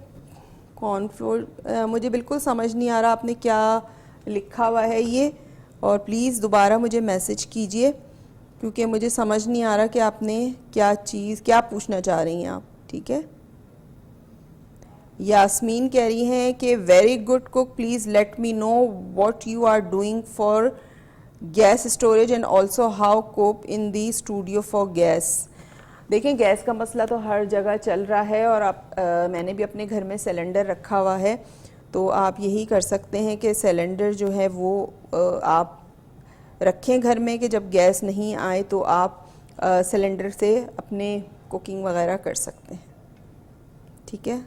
कॉर्नफ्लोर, मुझे बिल्कुल समझ नहीं आ रहा आपने क्या लिखा हुआ है ये, और प्लीज़ दोबारा मुझे मैसेज कीजिए क्योंकि मुझे समझ नहीं आ रहा कि आपने क्या पूछना चाह रही हैं आप, ठीक है। यास्मीन कह रही हैं कि very good cook, please let me know what you are doing for gas storage and also how cope in the studio for gas. देखें, गैस का मसला तो हर जगह चल रहा है और मैंने भी अपने घर में सिलेंडर रखा हुआ है, तो आप यही कर सकते हैं कि सिलेंडर जो है वो आप रखें घर में कि जब गैस नहीं आए तो आप सिलेंडर से अपने कुकिंग वगैरह कर सकते हैं, ठीक है।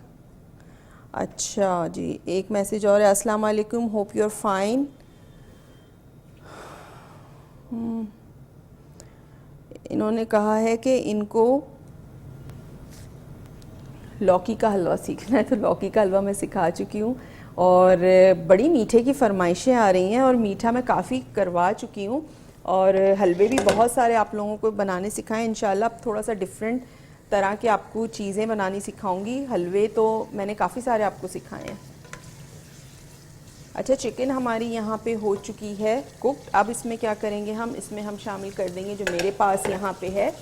अच्छा जी, एक मैसेज और है, अस्सलाम वालेकुम, होप यू आर फाइन। इन्होंने कहा है कि इनको लौकी का हलवा सीखना है, तो लौकी का हलवा मैं सिखा चुकी हूँ और बड़ी मीठे की फरमाइशें आ रही हैं और मीठा मैं काफ़ी करवा चुकी हूँ और हलवे भी बहुत सारे आप लोगों को बनाने सिखाएं इंशाल्लाह। अब थोड़ा सा डिफरेंट तरह के आपको चीज़ें बनानी सिखाऊंगी। हलवे तो मैंने काफ़ी सारे आपको सिखाए हैं। अच्छा, चिकन हमारी यहाँ पे हो चुकी है कुक। अब इसमें क्या करेंगे इसमें हम शामिल कर देंगे जो मेरे पास यहाँ पे है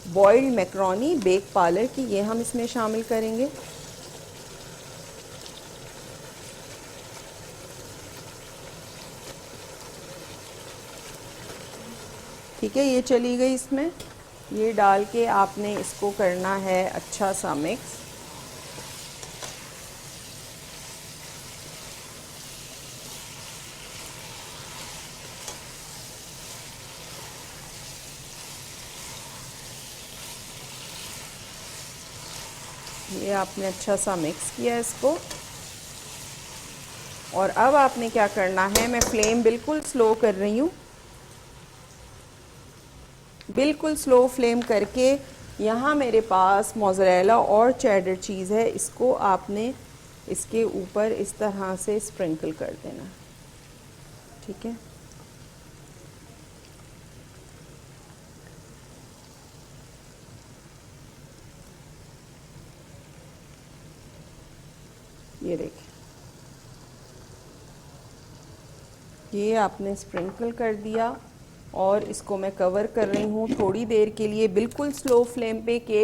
बॉइल्ड मैक्रोनी बेक पार्लर की, ये हम इसमें शामिल करेंगे। ठीक है, ये चली गई इसमें। ये डाल के आपने इसको करना है अच्छा सा मिक्स। ये आपने अच्छा सा मिक्स किया इसको और अब आपने क्या करना है, मैं फ्लेम बिल्कुल स्लो कर रही हूँ, बिल्कुल स्लो फ्लेम करके। यहाँ मेरे पास मोज़रेला और चेडर चीज़ है, इसको आपने इसके ऊपर इस तरह से स्प्रिंकल कर देना, ठीक है। ये देखिए, ये आपने स्प्रिंकल कर दिया और इसको मैं कवर कर रही हूँ थोड़ी देर के लिए बिल्कुल स्लो फ्लेम पे कि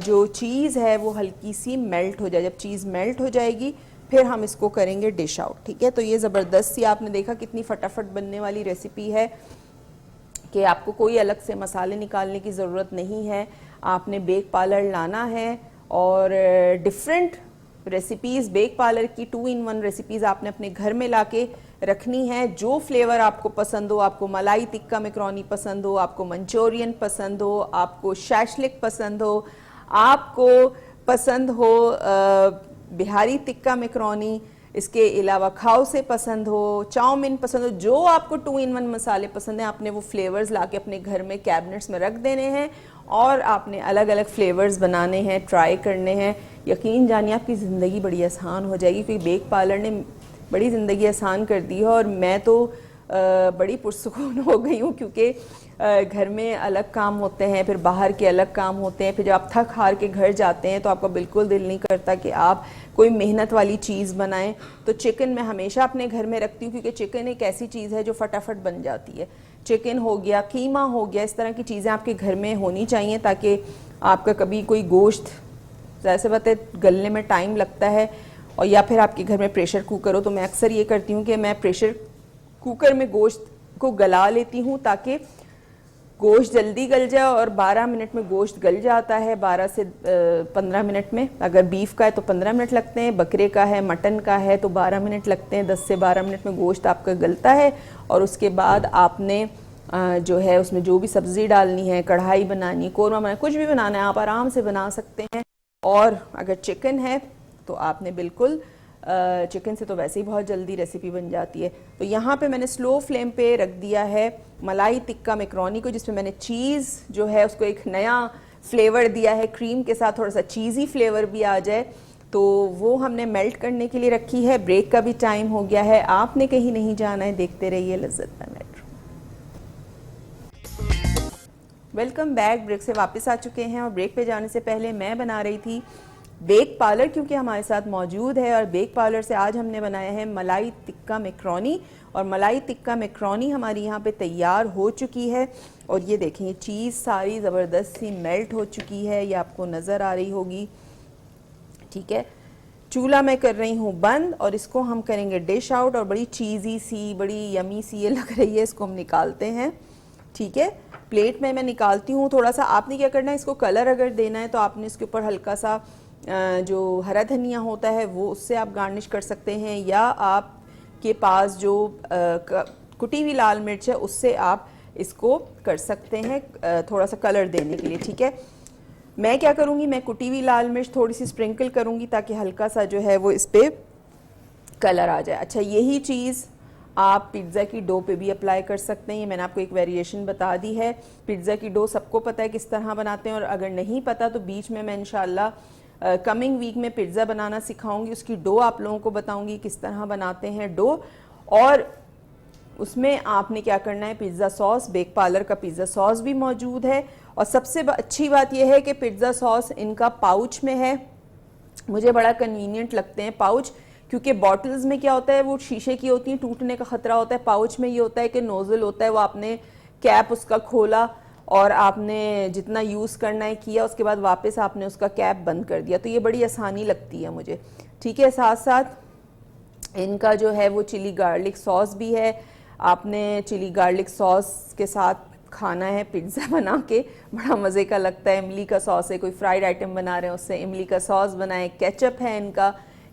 जो चीज़ है वो हल्की सी मेल्ट हो जाए। जब चीज़ मेल्ट हो जाएगी फिर हम इसको करेंगे डिश आउट, ठीक है। तो ये ज़बरदस्त सी आपने देखा कितनी फटाफट बनने वाली रेसिपी है कि आपको कोई अलग से मसाले निकालने की ज़रूरत नहीं है। आपने बेक पार्लर लाना है और डिफरेंट रेसिपीज़ बेक पार्लर की 2-in-1 रेसिपीज़ आपने अपने घर में लाके रखनी है। जो फ्लेवर आपको पसंद हो, आपको मलाई टिक्का मैक्रोनी पसंद हो, आपको मंचूरियन पसंद हो, आपको शैशलिक पसंद हो, आपको पसंद हो बिहारी टिक्का मैक्रोनी, इसके अलावा खाओ से पसंद हो, चाउमीन पसंद हो, जो आपको 2-in-1 मसाले पसंद हैं, आपने वो फ्लेवर्स लाके अपने घर में कैबिनेट्स में रख देने हैं और आपने अलग अलग फ्लेवर्स बनाने हैं, ट्राई करने हैं। यकीन जानिए आपकी ज़िंदगी बड़ी आसान हो जाएगी, क्योंकि बेक पार्लर ने बड़ी ज़िंदगी आसान कर दी है। और मैं तो बड़ी पुरसुकून हो गई हूँ, क्योंकि घर में अलग काम होते हैं, फिर बाहर के अलग काम होते हैं, फिर जब आप थक हार के घर जाते हैं तो आपका बिल्कुल दिल नहीं करता कि आप कोई मेहनत वाली चीज़ बनाएं। तो चिकन मैं हमेशा अपने घर में रखती हूँ, क्योंकि चिकन एक ऐसी चीज़ है जो फटाफट बन जाती है। चिकन हो गया, कीमा हो गया, इस तरह की चीज़ें आपके घर में होनी चाहिए, ताकि आपका कभी कोई गोश्त, जैसे बात है गलने में टाइम लगता है, और या फिर आपके घर में प्रेशर कुकर हो, तो मैं अक्सर ये करती हूँ कि मैं प्रेशर कुकर में गोश्त को गला लेती हूँ ताकि गोश्त जल्दी गल जाए, और 12 मिनट में गोश्त गल जाता है, 12 से 15 मिनट में। अगर बीफ का है तो 15 मिनट लगते हैं, बकरे का है, मटन का है तो 12 मिनट लगते हैं। 10 से 12 मिनट में गोश्त आपका गलता है, और उसके बाद आपने जो है उसमें जो भी सब्ज़ी डालनी है, कढ़ाई बनानी, कोरमा बनाना, कुछ भी बनाना है आप आराम से बना सकते हैं। और अगर चिकन है तो आपने बिल्कुल चिकन से तो वैसे ही बहुत जल्दी रेसिपी बन जाती है। तो यहाँ पे मैंने स्लो फ्लेम पे रख दिया है मलाई टिक्का मैक्रोनी को, जिसमें मैंने चीज़ जो है उसको एक नया फ्लेवर दिया है, क्रीम के साथ थोड़ा सा चीज़ी फ्लेवर भी आ जाए, तो वो हमने मेल्ट करने के लिए रखी है। ब्रेक का भी टाइम हो गया है, आपने कहीं नहीं जाना है, देखते रहिए Lazzat by Metro. Welcome back. Break से वापस आ चुके हैं, और ब्रेक पे जाने से पहले मैं बना रही थी बेक पार्लर, क्योंकि हमारे साथ मौजूद है, और बेक पार्लर से आज हमने बनाया है मलाई टिक्का मैक्रोनी। और मलाई टिक्का मैक्रोनी हमारी यहाँ पे तैयार हो चुकी है, और ये देखें ये चीज़ सारी ज़बरदस्त सी मेल्ट हो चुकी है, ये आपको नज़र आ रही होगी। ठीक है, चूल्हा मैं कर रही हूँ बंद, और इसको हम करेंगे डिश आउट, और बड़ी चीज़ी सी, बड़ी यमी सी ये लग रही है, इसको हम निकालते हैं। ठीक है, प्लेट में मैं निकालती हूँ। थोड़ा सा आपने क्या करना है, इसको कलर अगर देना है तो आपने इसके ऊपर हल्का सा जो हरा धनिया होता है वो उससे आप गार्निश कर सकते हैं, या आपके पास जो कुटी हुई लाल मिर्च है उससे आप इसको कर सकते हैं थोड़ा सा कलर देने के लिए। ठीक है, मैं क्या करूँगी, मैं कुटी हुई लाल मिर्च थोड़ी सी स्प्रिंकल करूँगी ताकि हल्का सा जो है वो इस पर कलर आ जाए। अच्छा, यही चीज़ आप पिज़्ज़ा की डो पे भी अप्लाई कर सकते हैं। ये मैंने आपको एक वेरिएशन बता दी है। पिज़्ज़ा की डो सबको पता है किस तरह बनाते हैं, और अगर नहीं पता तो बीच में मैं इंशाल्लाह कमिंग वीक में पिज़्ज़ा बनाना सिखाऊंगी, उसकी डो आप लोगों को बताऊंगी किस तरह बनाते हैं डो। और उसमें आपने क्या करना है, पिज़्ज़ा सॉस, बेक पार्लर का पिज़्ज़ा सॉस भी मौजूद है। और सबसे अच्छी बात यह है कि पिज़्ज़ा सॉस इनका पाउच में है, मुझे बड़ा कन्वीनियंट लगते हैं पाउच, क्योंकि बॉटल्स में क्या होता है वो शीशे की होती हैं, टूटने का खतरा होता है। पाउच में ये होता है कि नोज़ल होता है, वो आपने कैप उसका खोला और आपने जितना यूज़ करना है किया, उसके बाद वापस आपने उसका कैप बंद कर दिया, तो ये बड़ी आसानी लगती है मुझे। ठीक है, साथ साथ इनका जो है वो चिली गार्लिक सॉस भी है। आपने चिली गार्लिक सॉस के साथ खाना है पिज़्ज़ा बना के, बड़ा मज़े का लगता है। इमली का सॉस है, कोई फ्राइड आइटम बना रहे हैं उससे इमली का सॉस बनाएं। केचप है इनका,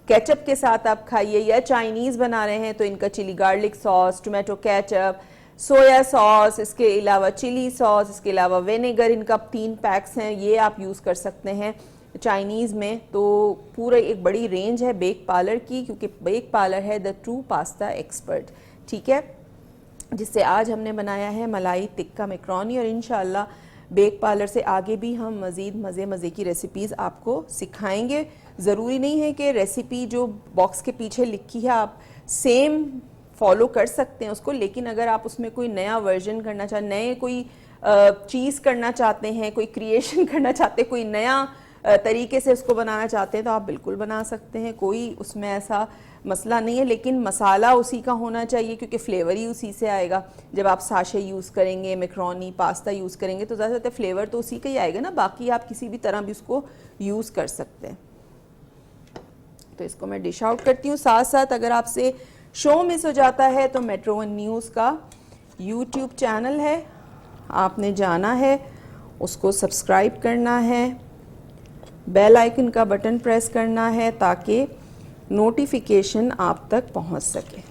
केचप के साथ आप खाइए, या चाइनीज़ बना रहे हैं तो इनका chilli garlic sauce, tomato ketchup, soya sauce, इसके अलावा चिली सॉस, इसके अलावा विनेगर, इनका 3 पैक्स हैं, ये आप यूज़ कर सकते हैं चाइनीज़ में। तो पूरा एक बड़ी रेंज है बेक पार्लर की, क्योंकि बेक पार्लर है द ट्रू पास्ता एक्सपर्ट। ठीक है, जिससे आज हमने बनाया है मलाई टिक्का मैक्रोनी, और इंशाल्लाह बेक पार्लर से आगे भी हम मज़ीद मज़े की रेसिपीज़ आपको सिखाएंगे। ज़रूरी नहीं है कि रेसिपी जो बॉक्स के पीछे लिखी है आप सेम फॉलो कर सकते हैं उसको, लेकिन अगर आप उसमें कोई नया वर्जन करना चाहते, नए कोई चीज़ करना चाहते हैं, कोई क्रिएशन करना चाहते हैं, कोई नया तरीके से उसको बनाना चाहते हैं, तो आप बिल्कुल बना सकते हैं, कोई उसमें ऐसा मसला नहीं है। लेकिन मसाला उसी का होना चाहिए, क्योंकि फ्लेवर ही उसी से आएगा। जब आप साशे यूज़ करेंगे, मैक्रोनी पास्ता यूज़ करेंगे, तो ज़्यादातर फ्लेवर तो उसी का ही आएगा ना, बाकी आप किसी भी तरह भी उसको यूज़ कर सकते हैं। तो इसको मैं डिश आउट करती हूँ। साथ साथ अगर आपसे शो मिस हो जाता है तो मेट्रो 1 न्यूज़ का यूट्यूब चैनल है, आपने जाना है, उसको सब्सक्राइब करना है, बेल आइकन का बटन प्रेस करना है ताकि नोटिफिकेशन आप तक पहुंच सके।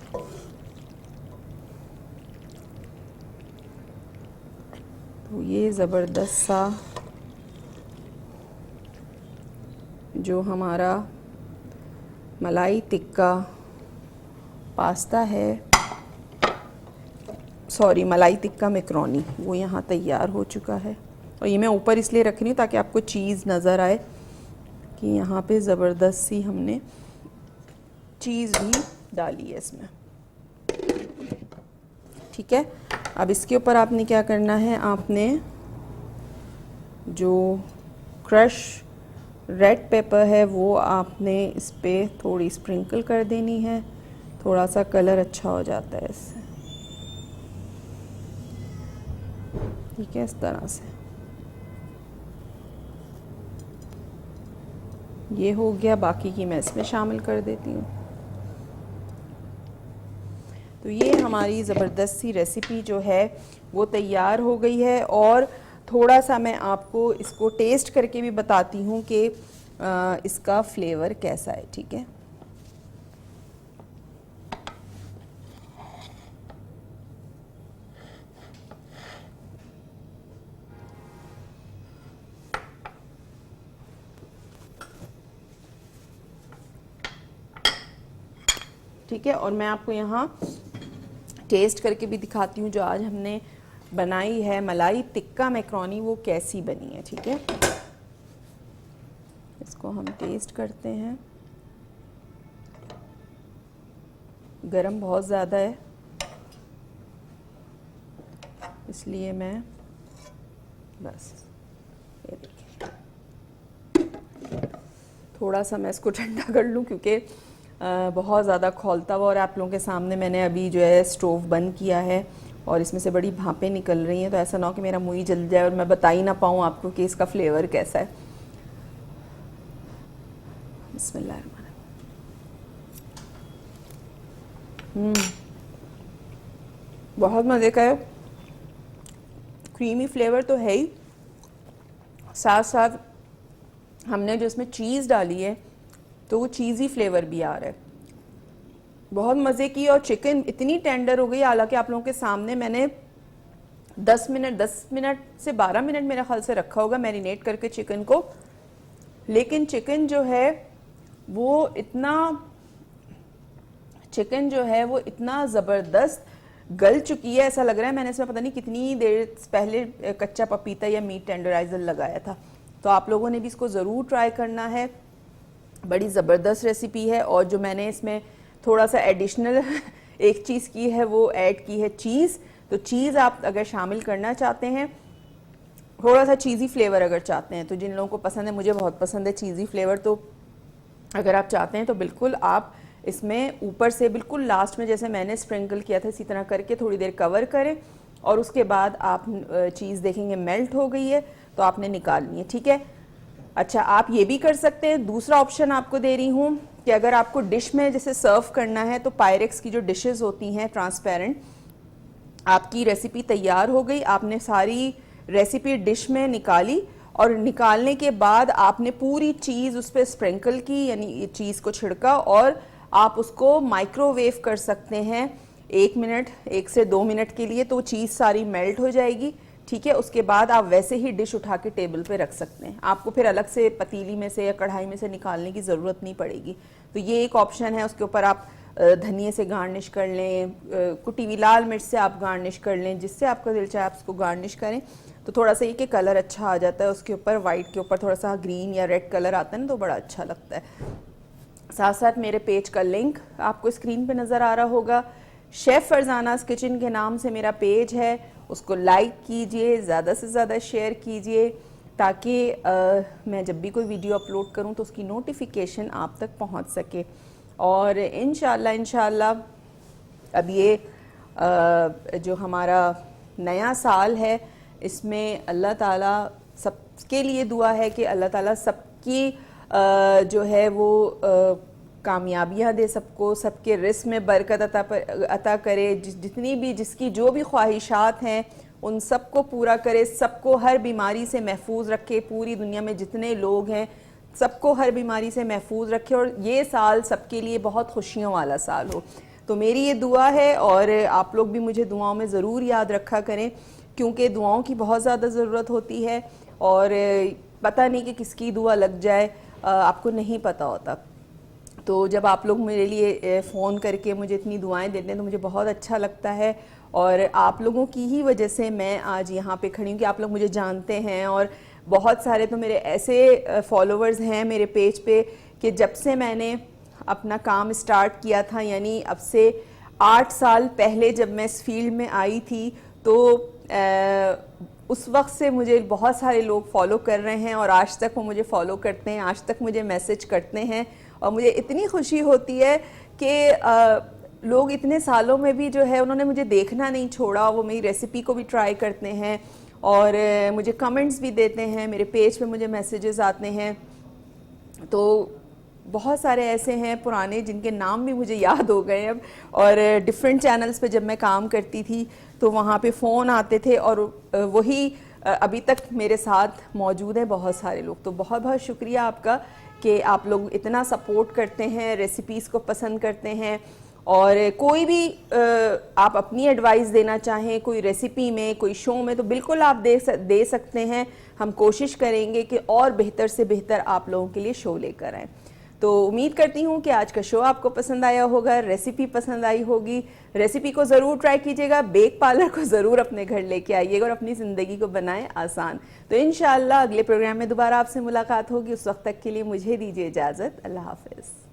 तो ये ज़बरदस्त सा जो हमारा मलाई टिक्का पास्ता है, सॉरी मलाई टिक्का मैक्रोनी, वो यहाँ तैयार हो चुका है। और ये मैं ऊपर इसलिए रख रही हूँ ताकि आपको चीज़ नज़र आए कि यहाँ पे ज़बरदस्त सी हमने चीज़ भी डाली है इसमें। ठीक है, अब इसके ऊपर आपने क्या करना है, आपने जो क्रश रेड पेपर है वो आपने इस पर थोड़ी स्प्रिंकल कर देनी है, थोड़ा सा कलर अच्छा हो जाता है इससे। ठीक है, इस तरह से ये हो गया। बाकी की मैं इसमें शामिल कर देती हूँ। तो ये हमारी ज़बरदस्त सी रेसिपी जो है वो तैयार हो गई है। और थोड़ा सा मैं आपको इसको टेस्ट करके भी बताती हूँ कि इसका फ्लेवर कैसा है। ठीक है, ठीक है, और मैं आपको यहाँ टेस्ट करके भी दिखाती हूँ जो आज हमने बनाई है मलाई टिक्का मैक्रोनी वो कैसी बनी है। ठीक है, इसको हम टेस्ट करते हैं। गरम बहुत ज़्यादा है इसलिए मैं बस ये देखिए थोड़ा सा मैं इसको ठंडा कर लूँ क्योंकि बहुत ज़्यादा खौलता हुआ, और आप लोगों के सामने मैंने अभी जो है स्टोव बंद किया है और इसमें से बड़ी भापें निकल रही हैं, तो ऐसा ना हो कि मेरा मुंह ही जल जाए और मैं बता ही ना पाऊँ आपको कि इसका फ्लेवर कैसा है। बिस्मिल्लाहिर्रहमानिर्रहीम। बहुत मज़े का है, क्रीमी फ्लेवर तो है ही, साथ साथ हमने जो इसमें चीज़ डाली है तो वो चीज़ी फ्लेवर भी आ रहा है, बहुत मज़े की। और चिकन इतनी टेंडर हो गई, हालांकि आप लोगों के सामने मैंने 10 मिनट से 12 मिनट मेरे ख्याल से रखा होगा मैरिनेट करके चिकन को, लेकिन चिकन जो है वो इतना ज़बरदस्त गल चुकी है, ऐसा लग रहा है मैंने इसमें पता नहीं कितनी देर पहले कच्चा पपीता या मीट टेंडराइजर लगाया था। तो आप लोगों ने भी इसको ज़रूर ट्राई करना है, बड़ी ज़बरदस्त रेसिपी है। और जो मैंने इसमें थोड़ा सा एडिशनल एक चीज़ की है वो ऐड की है चीज़। तो चीज़ आप अगर शामिल करना चाहते हैं, थोड़ा सा चीज़ी फ्लेवर अगर चाहते हैं, तो जिन लोगों को पसंद है, मुझे बहुत पसंद है चीज़ी फ्लेवर, तो अगर आप चाहते हैं तो बिल्कुल आप इसमें ऊपर से बिल्कुल लास्ट में जैसे मैंने स्प्रिंकल किया था इसी तरह करके थोड़ी देर कवर करें, और उसके बाद आप चीज़ देखेंगे मेल्ट हो गई है तो आपने निकालनी है। ठीक है, अच्छा आप ये भी कर सकते हैं, दूसरा ऑप्शन आपको दे रही हूँ कि अगर आपको डिश में जैसे सर्व करना है तो पायरेक्स की जो डिशेस होती हैं ट्रांसपेरेंट, आपकी रेसिपी तैयार हो गई, आपने सारी रेसिपी डिश में निकाली और निकालने के बाद आपने पूरी चीज़ उस पर स्प्रिंकल की, यानी चीज़ को छिड़का, और आप उसको माइक्रोवेव कर सकते हैं 1 से 2 मिनट के लिए, तो चीज़ सारी मेल्ट हो जाएगी। ठीक है, उसके बाद आप वैसे ही डिश उठा के टेबल पे रख सकते हैं, आपको फिर अलग से पतीली में से या कढ़ाई में से निकालने की ज़रूरत नहीं पड़ेगी। तो ये एक ऑप्शन है, उसके ऊपर आप धनिए से गार्निश कर लें, कुटी हुई लाल मिर्च से आप गार्निश कर लें, जिससे आपका दिल चाहे आप उसको गार्निश करें, तो थोड़ा सा ये कि कलर अच्छा आ जाता है, उसके ऊपर वाइट के ऊपर थोड़ा सा ग्रीन या रेड कलर आता है ना, तो बड़ा अच्छा लगता है। साथ साथ मेरे पेज का लिंक आपको स्क्रीन पे नज़र आ रहा होगा, शेफ़ फरजानास किचन के नाम से मेरा पेज है, उसको लाइक कीजिए, ज़्यादा से ज़्यादा शेयर कीजिए, ताकि मैं जब भी कोई वीडियो अपलोड करूं तो उसकी नोटिफिकेशन आप तक पहुंच सके। और इंशाल्लाह अब ये जो हमारा नया साल है, इसमें अल्लाह ताला सबके लिए दुआ है कि अल्लाह ताला सबकी जो है वो कामयाबियाँ दे सबको, सबके रिस्क में बरकत अता करे, जितनी भी जिसकी जो भी ख्वाहिशात हैं उन सबको पूरा करे, सबको हर बीमारी से महफूज रखे, पूरी दुनिया में जितने लोग हैं सबको हर बीमारी से महफूज रखे और ये साल सबके लिए बहुत खुशियों वाला साल हो। तो मेरी ये दुआ है और आप लोग भी मुझे दुआओं में ज़रूर याद रखा करें, क्योंकि दुआओं की बहुत ज़्यादा ज़रूरत होती है और पता नहीं कि किसकी दुआ लग जाए, आपको नहीं पता होता। तो जब आप लोग मेरे लिए फ़ोन करके मुझे इतनी दुआएं देते हैं तो मुझे बहुत अच्छा लगता है और आप लोगों की ही वजह से मैं आज यहाँ पे खड़ी हूँ कि आप लोग मुझे जानते हैं। और बहुत सारे तो मेरे ऐसे फॉलोवर्स हैं मेरे पेज पे कि जब से मैंने अपना काम स्टार्ट किया था, यानी अब से 8 साल पहले जब मैं इस फील्ड में आई थी, तो उस वक्त से मुझे बहुत सारे लोग फॉलो कर रहे हैं और आज तक वो मुझे फॉलो करते हैं, आज तक मुझे मैसेज करते हैं। और मुझे इतनी खुशी होती है कि लोग इतने सालों में भी जो है उन्होंने मुझे देखना नहीं छोड़ा, वो मेरी रेसिपी को भी ट्राई करते हैं और मुझे कमेंट्स भी देते हैं, मेरे पेज पे मुझे मैसेजेस आते हैं। तो बहुत सारे ऐसे हैं पुराने जिनके नाम भी मुझे याद हो गए अब, और डिफरेंट चैनल्स पे जब मैं काम करती थी तो वहाँ पे फ़ोन आते थे और वही अभी तक मेरे साथ मौजूद है बहुत सारे लोग। तो बहुत बहुत शुक्रिया आपका कि आप लोग इतना सपोर्ट करते हैं, रेसिपीज़ को पसंद करते हैं। और कोई भी आप अपनी एडवाइस देना चाहें कोई रेसिपी में, कोई शो में, तो बिल्कुल आप दे सकते हैं। हम कोशिश करेंगे कि और बेहतर से बेहतर आप लोगों के लिए शो लेकर आएँ। तो उम्मीद करती हूँ कि आज का शो आपको पसंद आया होगा, रेसिपी पसंद आई होगी। रेसिपी को ज़रूर ट्राई कीजिएगा, बेक पार्लर को ज़रूर अपने घर लेके आइएगा और अपनी ज़िंदगी को बनाएं आसान। तो इंशाअल्लाह अगले प्रोग्राम में दोबारा आपसे मुलाकात होगी। उस वक्त तक के लिए मुझे दीजिए इजाज़त। अल्लाह हाफ़िज़।